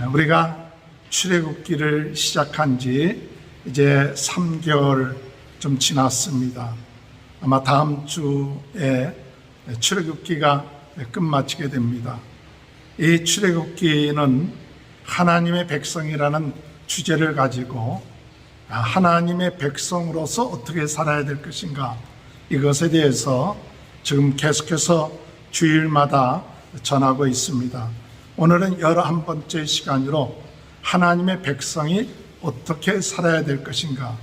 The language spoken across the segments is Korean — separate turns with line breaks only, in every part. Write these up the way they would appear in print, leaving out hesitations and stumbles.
우리가 출애굽기를 시작한 지 이제 3개월 좀 지났습니다. 아마 다음 주에 출애굽기가 끝마치게 됩니다. 이 출애굽기는 하나님의 백성이라는 주제를 가지고 하나님의 백성으로서 어떻게 살아야 될 것인가, 이것에 대해서 지금 계속해서 주일마다 전하고 있습니다. 오늘은 11번째 시간으로 하나님의 백성이 어떻게 살아야 될 것인가,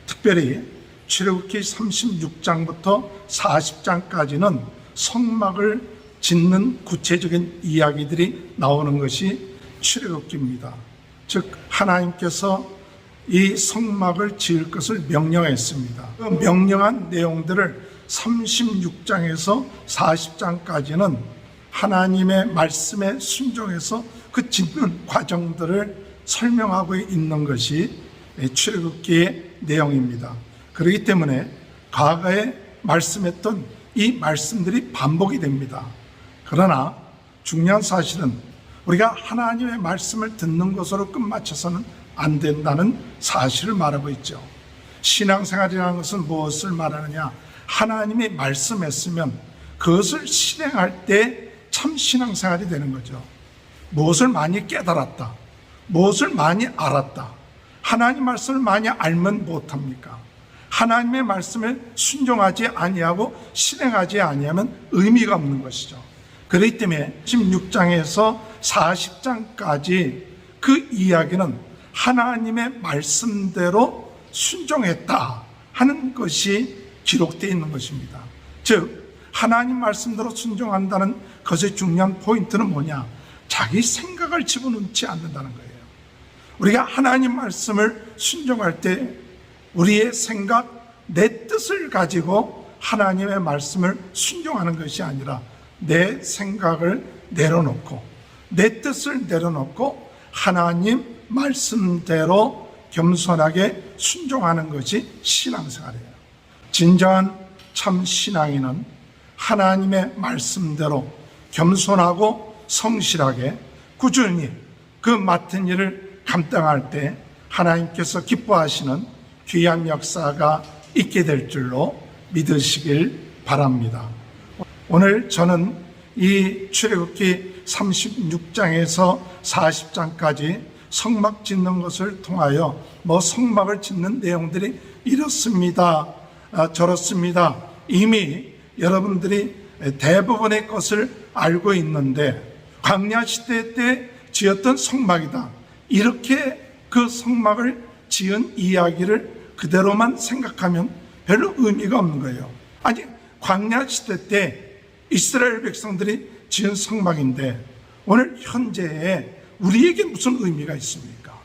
특별히 출애굽기 36장부터 40장까지는 성막을 짓는 구체적인 이야기들이 나오는 것이 출애굽기입니다. 즉 하나님께서 이 성막을 지을 것을 명령했습니다. 그 명령한 내용들을 36장에서 40장까지는 하나님의 말씀에 순종해서 그 짓는 과정들을 설명하고 있는 것이 출애굽기의 내용입니다. 그렇기 때문에 과거에 말씀했던 이 말씀들이 반복이 됩니다. 그러나 중요한 사실은 우리가 하나님의 말씀을 듣는 것으로 끝마쳐서는 안 된다는 사실을 말하고 있죠. 신앙생활이라는 것은 무엇을 말하느냐? 하나님이 말씀했으면 그것을 실행할 때 참 신앙생활이 되는 거죠. 무엇을 많이 깨달았다, 무엇을 많이 알았다, 하나님 말씀을 많이 알면 못합니까? 하나님의 말씀을 순종하지 아니하고 실행하지 아니하면 의미가 없는 것이죠. 그렇기 때문에 16장에서 40장까지 그 이야기는 하나님의 말씀대로 순종했다 하는 것이 기록되어 있는 것입니다. 즉 하나님 말씀대로 순종한다는 것의 중요한 포인트는 뭐냐? 자기 생각을 집어넣지 않는다는 거예요. 우리가 하나님 말씀을 순종할 때 우리의 생각, 내 뜻을 가지고 하나님의 말씀을 순종하는 것이 아니라 내 생각을 내려놓고 내 뜻을 내려놓고 하나님 말씀대로 겸손하게 순종하는 것이 신앙생활이에요. 진정한 참 신앙인은 하나님의 말씀대로 겸손하고 성실하게 꾸준히 그 맡은 일을 감당할 때 하나님께서 기뻐하시는 귀한 역사가 있게 될 줄로 믿으시길 바랍니다. 오늘 저는 이 출애굽기 36장에서 40장까지 성막 짓는 것을 통하여 성막을 짓는 내용들이 이렇습니다, 저렇습니다, 이미 여러분들이 대부분의 것을 알고 있는데 광야 시대 때 지었던 성막이다, 이렇게 그 성막을 지은 이야기를 그대로만 생각하면 별로 의미가 없는 거예요. 아니, 광야 시대 때 이스라엘 백성들이 지은 성막인데 오늘 현재에 우리에게 무슨 의미가 있습니까?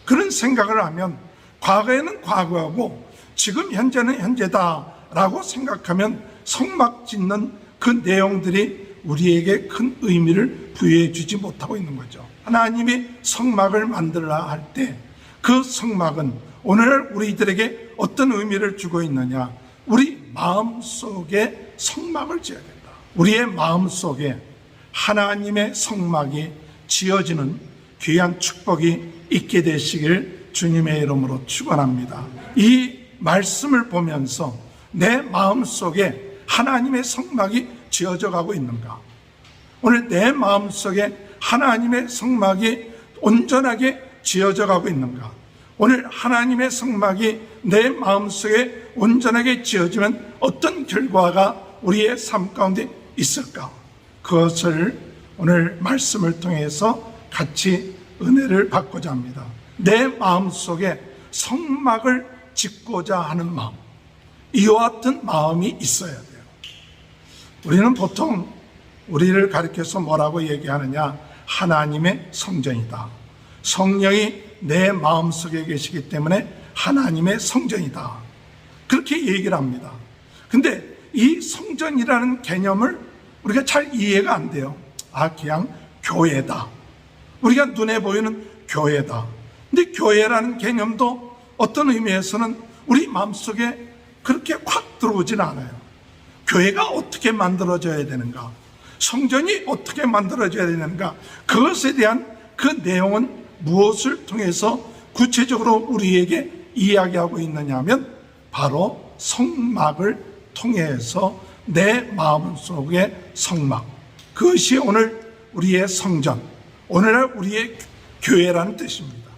그런 생각을 하면 과거에는 과거하고 지금 현재는 현재다라고 생각하면 성막 짓는 그 내용들이 우리에게 큰 의미를 부여해 주지 못하고 있는 거죠. 하나님이 성막을 만들라 할 때 그 성막은 오늘 우리들에게 어떤 의미를 주고 있느냐? 우리 마음속에 성막을 지어야 된다. 우리의 마음속에 하나님의 성막이 지어지는 귀한 축복이 있게 되시길 주님의 이름으로 축원합니다. 이 말씀을 보면서 내 마음속에 하나님의 성막이 지어져 가고 있는가? 오늘 내 마음속에 하나님의 성막이 온전하게 지어져 가고 있는가? 오늘 하나님의 성막이 내 마음속에 온전하게 지어지면 어떤 결과가 우리의 삶 가운데 있을까? 그것을 오늘 말씀을 통해서 같이 은혜를 받고자 합니다. 내 마음속에 성막을 짓고자 하는 마음, 이와 같은 마음이 있어야 돼요. 우리는 보통 우리를 가리켜서 뭐라고 얘기하느냐? 하나님의 성전이다. 성령이 내 마음속에 계시기 때문에 하나님의 성전이다. 그렇게 얘기를 합니다. 근데 이 성전이라는 개념을 우리가 잘 이해가 안 돼요. 그냥 교회다. 우리가 눈에 보이는 교회다. 근데 교회라는 개념도 어떤 의미에서는 우리 마음속에 그렇게 확 들어오진 않아요. 교회가 어떻게 만들어져야 되는가? 성전이 어떻게 만들어져야 되는가? 그것에 대한 그 내용은 무엇을 통해서 구체적으로 우리에게 이야기하고 있느냐 하면 바로 성막을 통해서 내 마음속의 성막, 그것이 오늘 우리의 성전, 오늘날 우리의 교회라는 뜻입니다.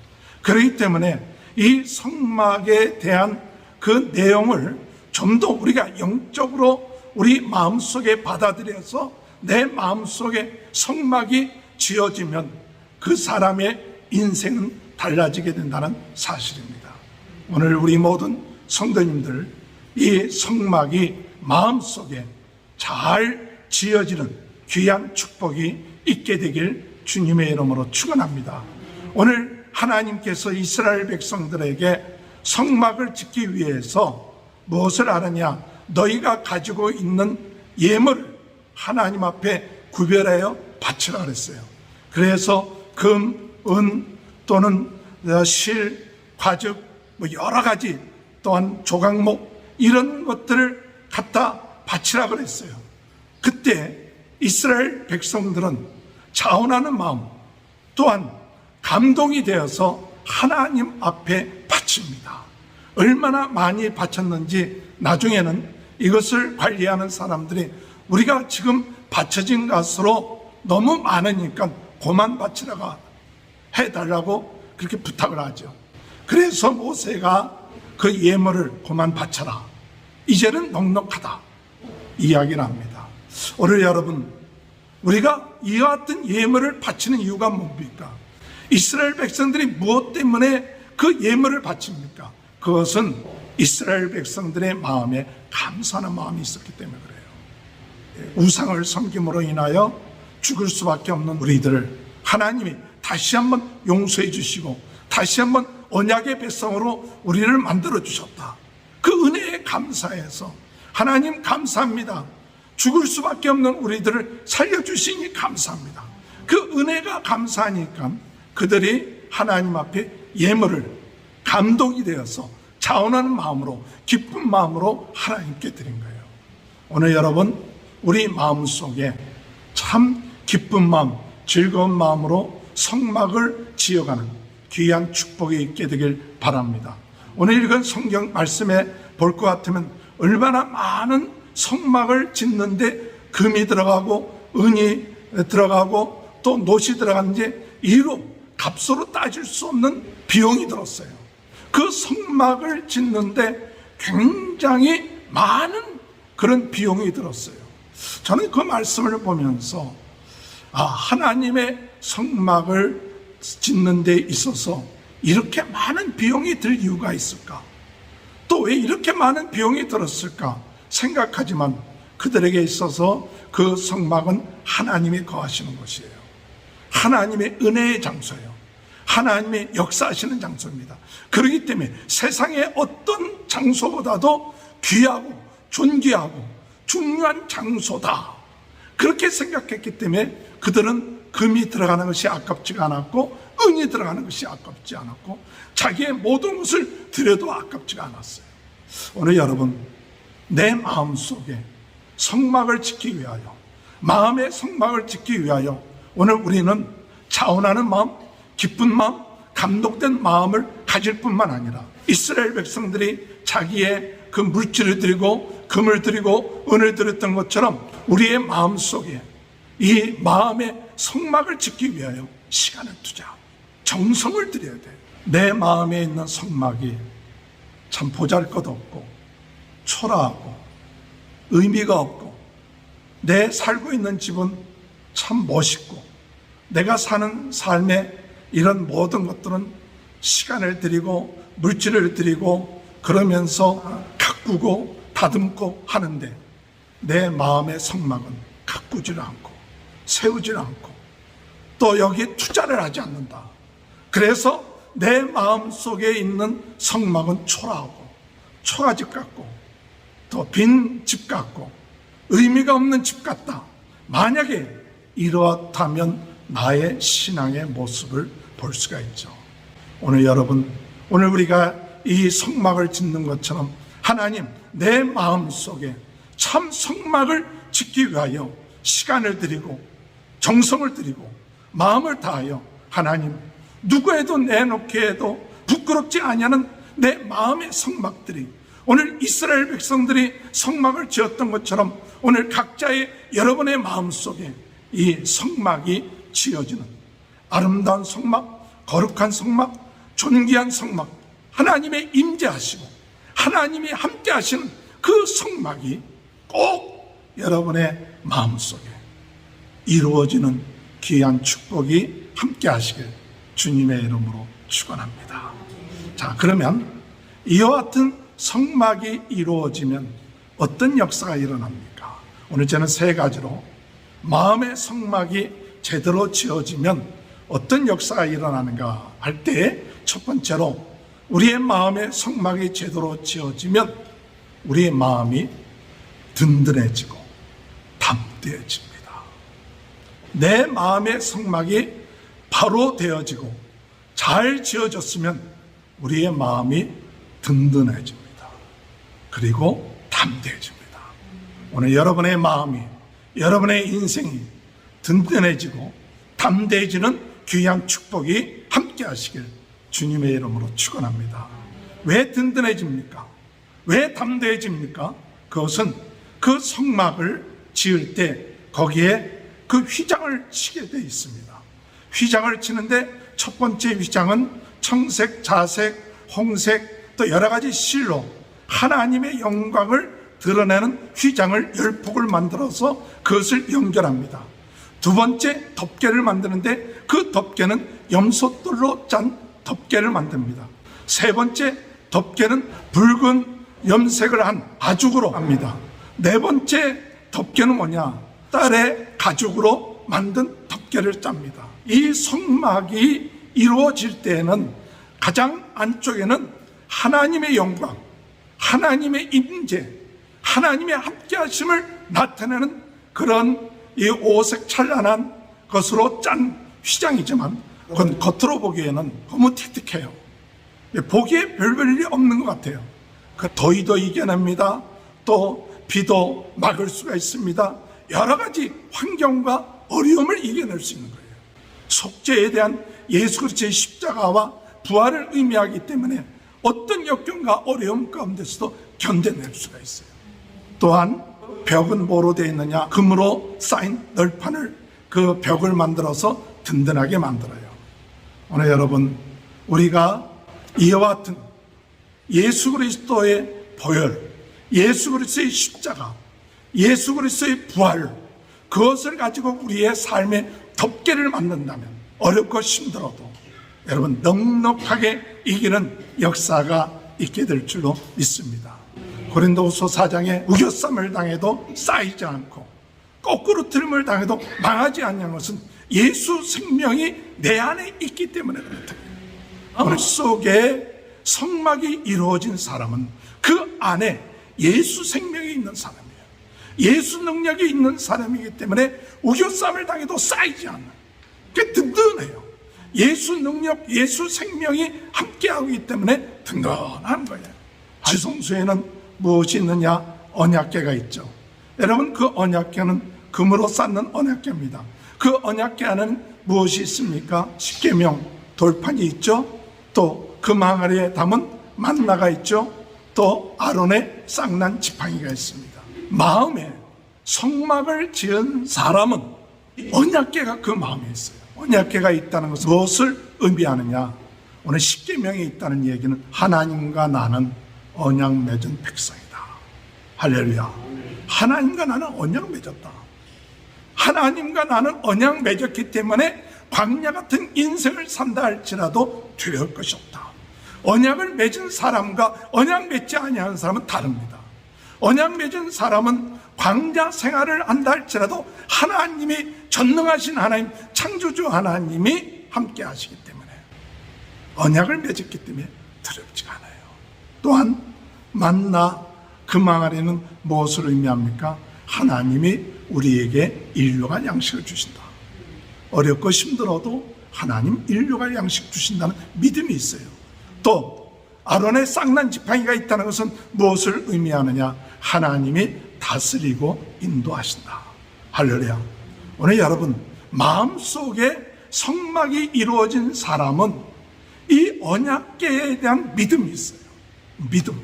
그렇기 때문에 이 성막에 대한 그 내용을 좀 더 우리가 영적으로 우리 마음속에 받아들여서 내 마음속에 성막이 지어지면 그 사람의 인생은 달라지게 된다는 사실입니다. 오늘 우리 모든 성도님들, 이 성막이 마음속에 잘 지어지는 귀한 축복이 있게 되길 주님의 이름으로 축원합니다. 오늘 하나님께서 이스라엘 백성들에게 성막을 짓기 위해서 무엇을 하느냐? 너희가 가지고 있는 예물을 하나님 앞에 구별하여 바치라 그랬어요. 그래서 금, 은 또는 실, 과즙, 여러 가지, 또한 조각목 이런 것들을 갖다 바치라 그랬어요. 그때 이스라엘 백성들은 자원하는 마음, 또한 감동이 되어서 하나님 앞에 바칩니다. 얼마나 많이 바쳤는지 나중에는 이것을 관리하는 사람들이 우리가 지금 바쳐진 것으로 너무 많으니까 그만 바치라고 해달라고 그렇게 부탁을 하죠. 그래서 모세가 그 예물을 그만 바쳐라, 이제는 넉넉하다 이야기를 합니다. 오늘 여러분, 우리가 이와 같은 예물을 바치는 이유가 뭡니까? 이스라엘 백성들이 무엇 때문에 그 예물을 바칩니까? 그것은 이스라엘 백성들의 마음에 감사하는 마음이 있었기 때문에 그래요. 우상을 섬김으로 인하여 죽을 수밖에 없는 우리들을 하나님이 다시 한번 용서해 주시고 다시 한번 언약의 백성으로 우리를 만들어 주셨다. 그 은혜에 감사해서 하나님 감사합니다. 죽을 수밖에 없는 우리들을 살려주시니 감사합니다. 그 은혜가 감사하니까 그들이 하나님 앞에 예물을 감동이 되어서 자원하는 마음으로, 기쁜 마음으로 하나님께 드린 거예요. 오늘 여러분, 우리 마음속에 참 기쁜 마음, 즐거운 마음으로 성막을 지어가는 귀한 축복이 있게 되길 바랍니다. 오늘 읽은 성경 말씀에 볼 것 같으면 얼마나 많은 성막을 짓는데 금이 들어가고 은이 들어가고 또 놋이 들어가는지 이로 값으로 따질 수 없는 비용이 들었어요. 그 성막을 짓는데 굉장히 많은 그런 비용이 들었어요. 저는 그 말씀을 보면서 하나님의 성막을 짓는 데 있어서 이렇게 많은 비용이 들 이유가 있을까? 또 왜 이렇게 많은 비용이 들었을까 생각하지만 그들에게 있어서 그 성막은 하나님이 거하시는 곳이에요. 하나님의 은혜의 장소예요. 하나님의 역사하시는 장소입니다. 그렇기 때문에 세상의 어떤 장소보다도 귀하고 존귀하고 중요한 장소다, 그렇게 생각했기 때문에 그들은 금이 들어가는 것이 아깝지가 않았고 은이 들어가는 것이 아깝지 않았고 자기의 모든 것을 드려도 아깝지가 않았어요. 오늘 여러분, 내 마음속에 성막을 짓기 위하여, 마음의 성막을 짓기 위하여 오늘 우리는 자원하는 마음, 기쁜 마음, 감동된 마음을 가질 뿐만 아니라 이스라엘 백성들이 자기의 그 물질을 드리고 금을 드리고 은을 드렸던 것처럼 우리의 마음속에 이 마음의 성막을 짓기 위하여 시간을 투자하고 정성을 들여야 돼. 내 마음에 있는 성막이 참 보잘것없고 초라하고 의미가 없고 내 살고 있는 집은 참 멋있고 내가 사는 삶에 이런 모든 것들은 시간을 들이고 물질을 들이고 그러면서 가꾸고 다듬고 하는데 내 마음의 성막은 가꾸지를 않고 세우지를 않고 또 여기에 투자를 하지 않는다. 그래서 내 마음속에 있는 성막은 초라하고 초가집 같고 또 빈 집 같고 의미가 없는 집 같다. 만약에 이렇다면 나의 신앙의 모습을 볼 수가 있죠. 오늘 여러분, 오늘 우리가 이 성막을 짓는 것처럼 하나님, 내 마음속에 참 성막을 짓기 위하여 시간을 드리고 정성을 드리고 마음을 다하여 하나님, 누구에도 내놓게 해도 부끄럽지 아니하는 내 마음의 성막들이, 오늘 이스라엘 백성들이 성막을 지었던 것처럼 오늘 각자의 여러분의 마음속에 이 성막이 지어지는 아름다운 성막, 거룩한 성막, 존귀한 성막, 하나님의 임재하시고 하나님이 함께 하시는 그 성막이 꼭 여러분의 마음속에 이루어지는 귀한 축복이 함께 하시길 주님의 이름으로 축원합니다. 자, 그러면 이와 같은 성막이 이루어지면 어떤 역사가 일어납니까? 오늘 저는 세 가지로 마음의 성막이 제대로 지어지면 어떤 역사가 일어나는가 할 때, 첫 번째로 우리의 마음의 성막이 제대로 지어지면 우리의 마음이 든든해지고 담대해집니다. 내 마음의 성막이 바로 되어지고 잘 지어졌으면 우리의 마음이 든든해집니다. 그리고 담대해집니다. 오늘 여러분의 마음이, 여러분의 인생이 든든해지고 담대해지는 귀한 축복이 함께 하시길 주님의 이름으로 축원합니다. 왜 든든해집니까? 왜 담대해집니까? 그것은 그 성막을 지을 때 거기에 그 휘장을 치게 되어 있습니다. 휘장을 치는데 첫 번째 휘장은 청색, 자색, 홍색, 또 여러 가지 실로 하나님의 영광을 드러내는 휘장을 10폭을 만들어서 그것을 연결합니다. 두 번째 덮개를 만드는데 그 덮개는 염소돌로 짠 덮개를 만듭니다. 세 번째 덮개는 붉은 염색을 한 가죽으로 합니다. 네 번째 덮개는 뭐냐? 딸의 가죽으로 만든 덮개를 짭니다. 이 성막이 이루어질 때에는 가장 안쪽에는 하나님의 영광, 하나님의 임재, 하나님의 함께하심을 나타내는 그런 이 오색 찬란한 것으로 짠 휘장이지만 그건 겉으로 보기에는 너무 틱틱해요. 보기에 별별일이 없는 것 같아요. 그 더위도 이겨냅니다. 또 비도 막을 수가 있습니다. 여러 가지 환경과 어려움을 이겨낼 수 있는 거예요. 속죄에 대한 예수 그리스도의 십자가와 부활을 의미하기 때문에 어떤 역경과 어려움 가운데서도 견뎌낼 수가 있어요. 또한 벽은 뭐로 되어 있느냐? 금으로 쌓인 널판을, 그 벽을 만들어서 든든하게 만들어요. 오늘 여러분, 우리가 이와 같은 예수 그리스도의 보혈, 예수 그리스도의 십자가, 예수 그리스도의 부활, 그것을 가지고 우리의 삶의 덮개를 만든다면 어렵고 힘들어도 여러분 넉넉하게 이기는 역사가 있게 될 줄로 믿습니다. 고린도후서 4장에 우겨쌈을 당해도 쌓이지 않고 거꾸로 틀림을 당해도 망하지 않는 것은 예수 생명이 내 안에 있기 때문에 그렇다. 머릿속에 성막이 이루어진 사람은 그 안에 예수 생명이 있는 사람이에요. 예수 능력이 있는 사람이기 때문에 우겨쌈을 당해도 쌓이지 않는, 그게 든든해요. 예수 능력, 예수 생명이 함께하고 있기 때문에 든든한 거예요. 지성소에는 무엇이 있느냐? 언약궤가 있죠. 여러분, 그 언약궤는 금으로 쌓는 언약궤입니다. 그 언약궤 안에는 무엇이 있습니까? 십계명 돌판이 있죠. 또 그 망아리에 담은 만나가 있죠. 또 아론의 쌍난 지팡이가 있습니다. 마음에 성막을 지은 사람은 언약궤가 그 마음에 있어요. 언약궤가 있다는 것은 무엇을 의미하느냐? 오늘 십계명이 있다는 얘기는 하나님과 나는 언약 맺은 백성이다. 할렐루야. 하나님과 나는 언약 맺었다. 하나님과 나는 언약 맺었기 때문에 광야 같은 인생을 산다 할지라도 두려울 것이 없다. 언약을 맺은 사람과 언약 맺지 아니하는 사람은 다릅니다. 언약 맺은 사람은 광야 생활을 한다 할지라도 하나님이 전능하신 하나님, 창조주 하나님이 함께 하시기 때문에 언약을 맺었기 때문에 두렵지가 않아요. 또한 만나 그 망아리는 무엇을 의미합니까? 하나님이 우리에게 일용할 양식을 주신다. 어렵고 힘들어도 하나님 일용할 양식 주신다는 믿음이 있어요. 또 아론의 쌍난 지팡이가 있다는 것은 무엇을 의미하느냐? 하나님이 다스리고 인도하신다. 할렐루야. 오늘 여러분 마음속에 성막이 이루어진 사람은 이 언약궤에 대한 믿음이 있어요. 믿음.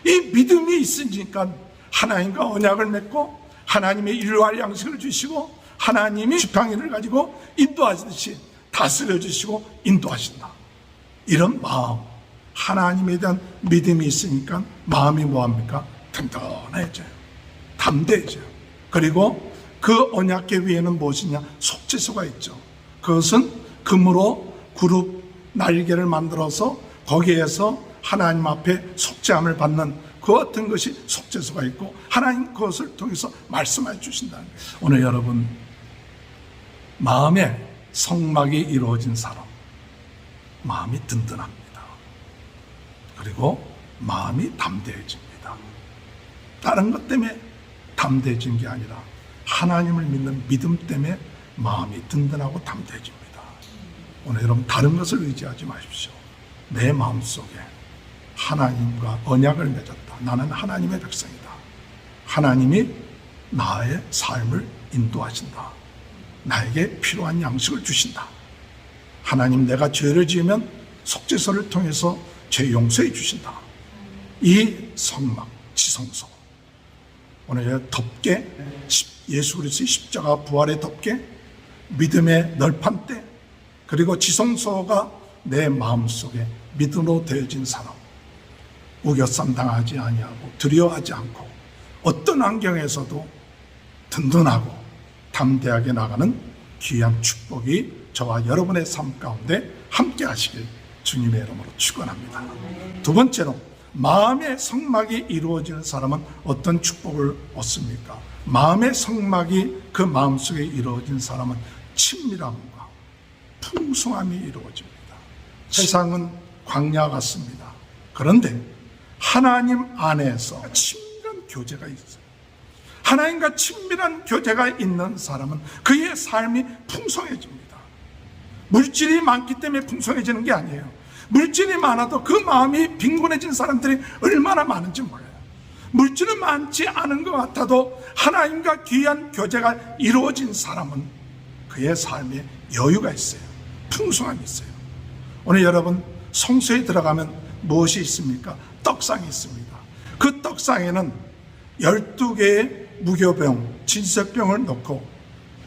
이 믿음이 있으니까 하나님과 언약을 맺고 하나님의 일용할 양식을 주시고 하나님이 지팡이를 가지고 인도하시듯이 다스려 주시고 인도하신다. 이런 마음, 하나님에 대한 믿음이 있으니까 마음이 뭐합니까? 든든해져요. 담대해져요. 그리고 그 언약궤 위에는 무엇이냐? 속죄소가 있죠. 그것은 금으로 그룹 날개를 만들어서 거기에서 하나님 앞에 속죄함을 받는 그 어떤 것이 속죄소가 있고 하나님 그것을 통해서 말씀해 주신다는 거예요. 오늘 여러분 마음에 성막이 이루어진 사람, 마음이 든든합니다. 그리고 마음이 담대해집니다. 다른 것 때문에 담대해진 게 아니라 하나님을 믿는 믿음 때문에 마음이 든든하고 담대해집니다. 오늘 여러분 다른 것을 의지하지 마십시오. 내 마음속에 하나님과 언약을 맺었다. 나는 하나님의 백성이다. 하나님이 나의 삶을 인도하신다. 나에게 필요한 양식을 주신다. 하나님 내가 죄를 지으면 속죄소를 통해서 죄 용서해 주신다. 이 성막, 지성소. 오늘 덮개, 예수 그리스도의 십자가 부활의 덮개, 믿음의 널판대, 그리고 지성소가 내 마음속에 믿음으로 되어진 사람, 우겨쌈 당하지 아니하고 두려워하지 않고 어떤 환경에서도 든든하고 담대하게 나가는 귀한 축복이 저와 여러분의 삶 가운데 함께 하시길 주님의 이름으로 축원합니다. 두 번째로 마음의 성막이 이루어지는 사람은 어떤 축복을 얻습니까? 마음의 성막이 그 마음속에 이루어진 사람은 친밀함과 풍성함이 이루어집니다. 세상은 광야 같습니다. 그런데 하나님 안에서 친밀한 교제가 있어요. 하나님과 친밀한 교제가 있는 사람은 그의 삶이 풍성해집니다. 물질이 많기 때문에 풍성해지는 게 아니에요. 물질이 많아도 그 마음이 빈곤해진 사람들이 얼마나 많은지 몰라요. 물질은 많지 않은 것 같아도 하나님과 귀한 교제가 이루어진 사람은 그의 삶에 여유가 있어요. 풍성함이 있어요. 오늘 여러분 성소에 들어가면 무엇이 있습니까? 떡상이 있습니다. 그 떡상에는 12개의 무교병, 진설병을 넣고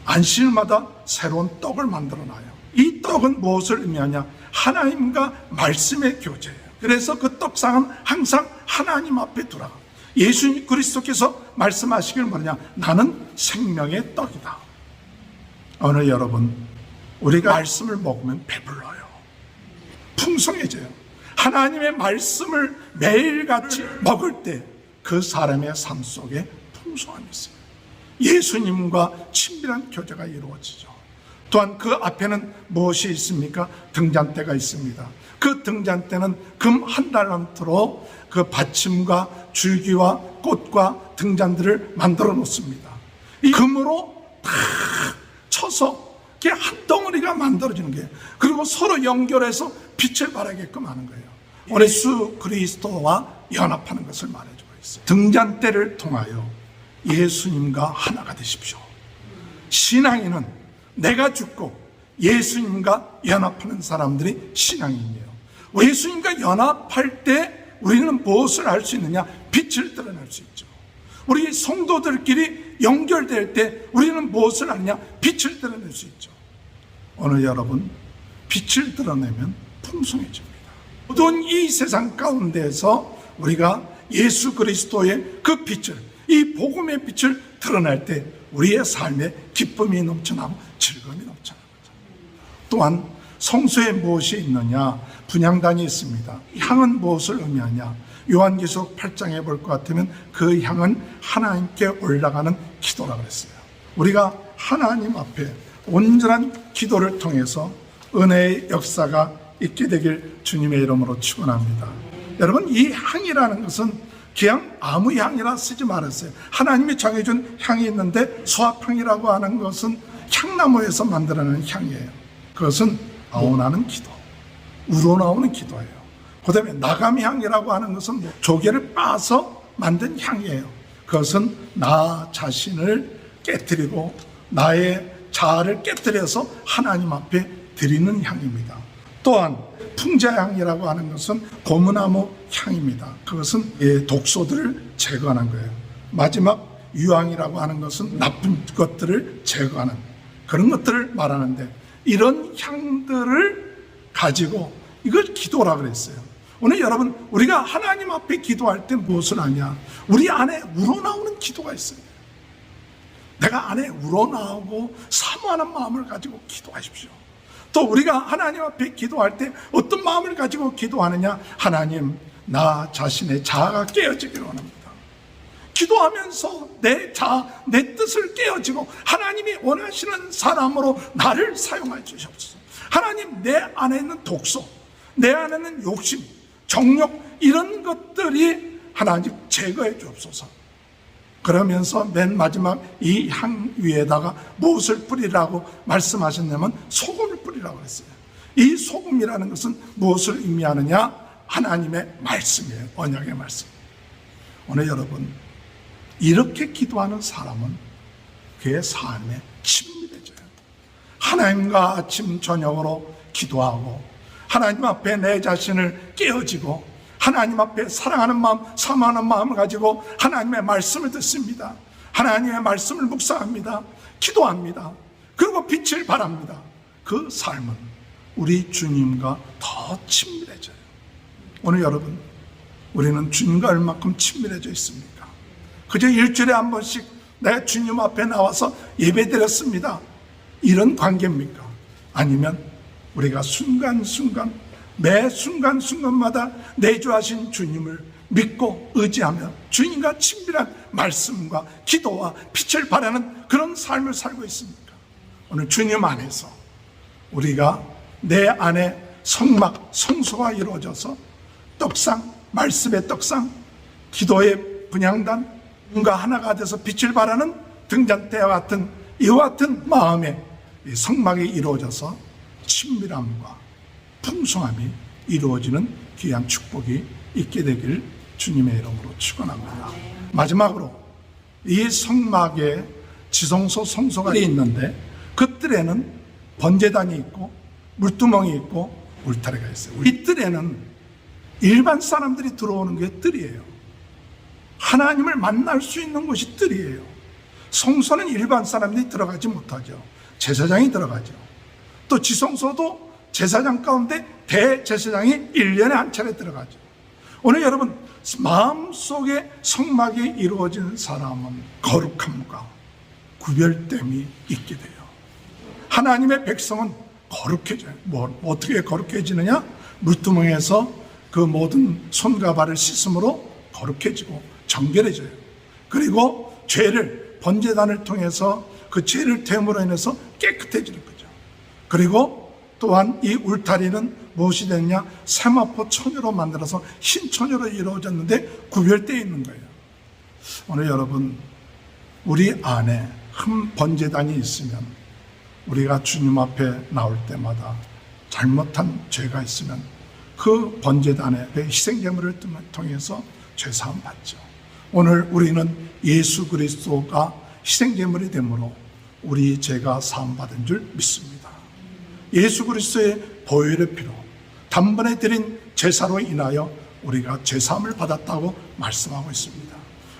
안식일마다 새로운 떡을 만들어 놔요. 이 떡은 무엇을 의미하냐? 하나님과 말씀의 교제예요. 그래서 그 떡상은 항상 하나님 앞에 두라. 예수 그리스도께서 말씀하시길 뭐냐? 나는 생명의 떡이다. 오늘 여러분 우리가 말씀을 먹으면 배불러요. 풍성해져요. 하나님의 말씀을 매일같이 먹을 때 그 사람의 삶 속에 풍성함이 있어요. 예수님과 친밀한 교제가 이루어지죠. 또한 그 앞에는 무엇이 있습니까? 등잔대가 있습니다. 그 등잔대는 금 한 달란트로 그 받침과 줄기와 꽃과 등잔들을 만들어 놓습니다. 이 금으로 다 쳐서 이렇게 한 덩어리가 만들어지는 거예요. 그리고 서로 연결해서 빛을 발하게끔 하는 거예요. 예수 그리스도와 연합하는 것을 말해주고 있어요. 등잔대를 통하여 예수님과 하나가 되십시오. 신앙인은 내가 죽고 예수님과 연합하는 사람들이 신앙인이에요. 예수님과 연합할 때 우리는 무엇을 할 수 있느냐? 빛을 드러낼 수 있죠. 우리 성도들끼리 연결될 때 우리는 무엇을 하느냐? 빛을 드러낼 수 있죠. 오늘 여러분 빛을 드러내면 풍성해집니다. 모든 이 세상 가운데에서 우리가 예수 그리스도의 그 빛을, 이 복음의 빛을 드러낼 때 우리의 삶에 기쁨이 넘쳐나고 즐거움이 넘쳐나는 거죠. 또한 성소에 무엇이 있느냐? 분향단이 있습니다. 향은 무엇을 의미하냐? 요한계시록 8장에 볼 것 같으면 그 향은 하나님께 올라가는 기도라고 그랬어요. 우리가 하나님 앞에 온전한 기도를 통해서 은혜의 역사가 있게 되길 주님의 이름으로 축원합니다. 여러분 이 향이라는 것은 그냥 아무 향이라 쓰지 말았어요. 하나님이 정해준 향이 있는데 수합향이라고 하는 것은 향나무에서 만들어내는 향이에요. 그것은 아우나는 기도, 우러나오는 기도예요. 그 다음에 나감향이라고 하는 것은 조개를 빻아서 만든 향이에요. 그것은 나 자신을 깨뜨리고 나의 자아를 깨뜨려서 하나님 앞에 드리는 향입니다. 또한 풍자향이라고 하는 것은 고무나무 향입니다. 그것은 독소들을 제거하는 거예요. 마지막 유향이라고 하는 것은 나쁜 것들을 제거하는 그런 것들을 말하는데, 이런 향들을 가지고 이걸 기도라 그랬어요. 오늘 여러분, 우리가 하나님 앞에 기도할 때 무엇을 하냐? 우리 안에 우러나오는 기도가 있어요. 내가 안에 우러나오고 사모하는 마음을 가지고 기도하십시오. 또 우리가 하나님 앞에 기도할 때 어떤 마음을 가지고 기도하느냐? 하나님, 나 자신의 자아가 깨어지기를 원합니다. 기도하면서 내 자아, 내 뜻을 깨어지고 하나님이 원하시는 사람으로 나를 사용해 주시옵소서. 하나님, 내 안에 있는 독소, 내 안에 있는 욕심, 정욕, 이런 것들이 하나님 제거해 주옵소서. 그러면서 맨 마지막 이 향 위에다가 무엇을 뿌리라고 말씀하셨냐면 소금을 뿌리라고 했어요. 이 소금이라는 것은 무엇을 의미하느냐? 하나님의 말씀이에요. 언약의 말씀. 오늘 여러분, 이렇게 기도하는 사람은 그의 삶에 친밀해져요. 하나님과 아침 저녁으로 기도하고 하나님 앞에 내 자신을 깨어지고 하나님 앞에 사랑하는 마음, 사모하는 마음을 가지고 하나님의 말씀을 듣습니다. 하나님의 말씀을 묵상합니다. 기도합니다. 그리고 빛을 발합니다. 그 삶은 우리 주님과 더 친밀해져요. 오늘 여러분, 우리는 주님과 얼마큼 친밀해져 있습니까? 그저 일주일에 한 번씩 내 주님 앞에 나와서 예배드렸습니다, 이런 관계입니까? 아니면 우리가 순간순간, 매 순간순간마다 내주하신 주님을 믿고 의지하며 주님과 친밀한 말씀과 기도와 빛을 발하는 그런 삶을 살고 있습니까? 오늘 주님 안에서 우리가 내 안에 성막, 성소가 이루어져서 떡상, 말씀의 떡상, 기도의 분향단, 뭔가 하나가 돼서 빛을 발하는 등잔대와 같은 이와 같은 마음의 성막이 이루어져서 친밀함과 풍성함이 이루어지는 귀한 축복이 있게 되길 주님의 이름으로 축원합니다. 마지막으로 이 성막에 지성소, 성소가 있는데 그 뜰에는 번제단이 있고 물두멍이 있고 울타리가 있어요. 이 뜰에는 일반 사람들이 들어오는 게 뜰이에요. 하나님을 만날 수 있는 곳이 뜰이에요. 성소는 일반 사람들이 들어가지 못하죠. 제사장이 들어가죠. 또 지성소도 제사장 가운데 대제사장이 1년에 한 차례 들어가죠. 오늘 여러분, 마음속에 성막이 이루어진 사람은 거룩함과 구별됨이 있게 돼요. 하나님의 백성은 거룩해져요. 어떻게 거룩해지느냐? 물두멍에서 그 모든 손과 발을 씻음으로 거룩해지고 정결해져요. 그리고 죄를, 번제단을 통해서 그 죄를 태움으로 인해서 깨끗해지는 거죠. 그리고 또한 이 울타리는 무엇이 됐냐? 세마포 천으로 만들어서 흰 천으로 이루어졌는데 구별되어 있는 거예요. 오늘 여러분, 우리 안에 한 번제단이 있으면 우리가 주님 앞에 나올 때마다 잘못한 죄가 있으면 그 번제단의 희생제물을 통해서 죄사함 받죠. 오늘 우리는 예수 그리스도가 희생제물이 되므로 우리 죄가 사함받은 줄 믿습니다. 예수 그리스도의 보혈의 피로 단번에 드린 제사로 인하여 우리가 죄사함을 받았다고 말씀하고 있습니다.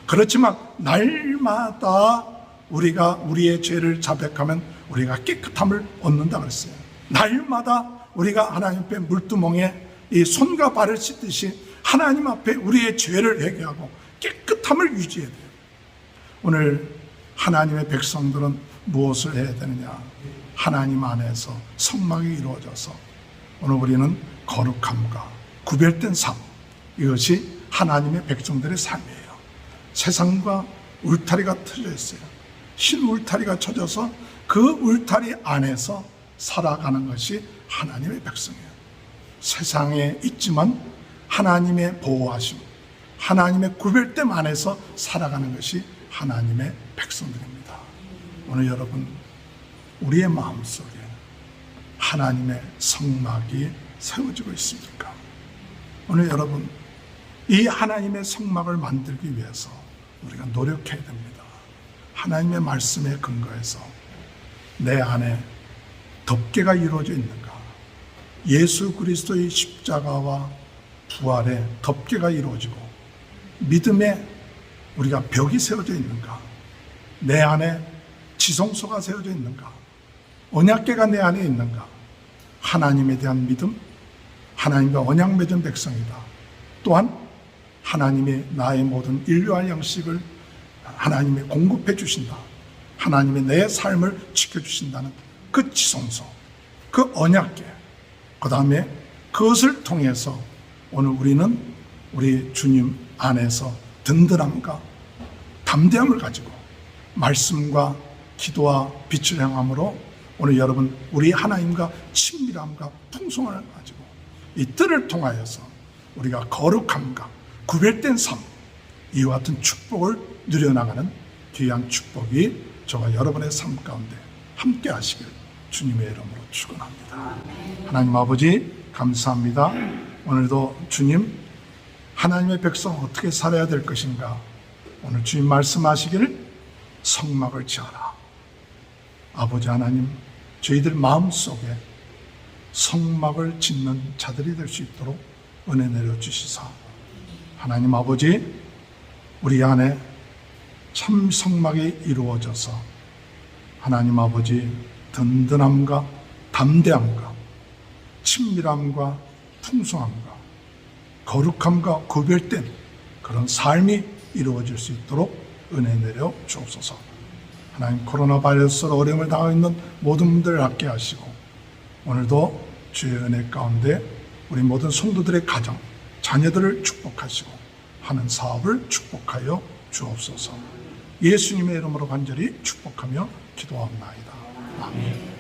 그렇지만 날마다 우리가 우리의 죄를 자백하면 우리가 깨끗함을 얻는다 그랬어요. 날마다 우리가 하나님 앞에 물두멍에 이 손과 발을 씻듯이 하나님 앞에 우리의 죄를 회개하고 깨끗함을 유지해야 돼요. 오늘 하나님의 백성들은 무엇을 해야 되느냐? 하나님 안에서 성막이 이루어져서 오늘 우리는 거룩함과 구별된 삶, 이것이 하나님의 백성들의 삶이에요. 세상과 울타리가 트여 있어요. 흰 울타리가 쳐져서 그 울타리 안에서 살아가는 것이 하나님의 백성이에요. 세상에 있지만 하나님의 보호하심, 하나님의 구별됨 안에서 살아가는 것이 하나님의 백성들입니다. 오늘 여러분, 우리의 마음속에 하나님의 성막이 세워지고 있습니까? 오늘 여러분, 이 하나님의 성막을 만들기 위해서 우리가 노력해야 됩니다. 하나님의 말씀에 근거해서 내 안에 덮개가 이루어져 있는가? 예수 그리스도의 십자가와 부활에 덮개가 이루어지고 믿음에 우리가 벽이 세워져 있는가? 내 안에 지성소가 세워져 있는가? 언약궤가 내 안에 있는가? 하나님에 대한 믿음, 하나님과 언약 맺은 백성이다. 또한 하나님이 나의 모든 인류할 양식을 하나님이 공급해 주신다. 하나님이 내 삶을 지켜주신다는 그 지성소, 그 언약궤, 그 다음에 그것을 통해서 오늘 우리는 우리 주님 안에서 든든함과 담대함을 가지고 말씀과 기도와 빛을 향함으로 오늘 여러분 우리 하나님과 친밀함과 풍성함을 가지고 이 뜰을 통하여서 우리가 거룩함과 구별된 삶, 이와 같은 축복을 누려나가는 귀한 축복이 저와 여러분의 삶 가운데 함께 하시길 주님의 이름으로 축원합니다. 하나님 아버지 감사합니다. 오늘도 주님 하나님의 백성 어떻게 살아야 될 것인가, 오늘 주님 말씀하시기를 성막을 지어라. 아버지 하나님, 저희들 마음속에 성막을 짓는 자들이 될 수 있도록 은혜 내려주시사, 하나님 아버지 우리 안에 참 성막이 이루어져서 하나님 아버지 든든함과 담대함과 친밀함과 풍성함과 거룩함과 구별된 그런 삶이 이루어질 수 있도록 은혜 내려 주옵소서. 하나님, 코로나 바이러스로 어려움을 당하고 있는 모든 분들을 함께 하시고 오늘도 주의 은혜 가운데 우리 모든 성도들의 가정, 자녀들을 축복하시고 하는 사업을 축복하여 주옵소서. 예수님의 이름으로 간절히 축복하며 기도합니다. 아멘.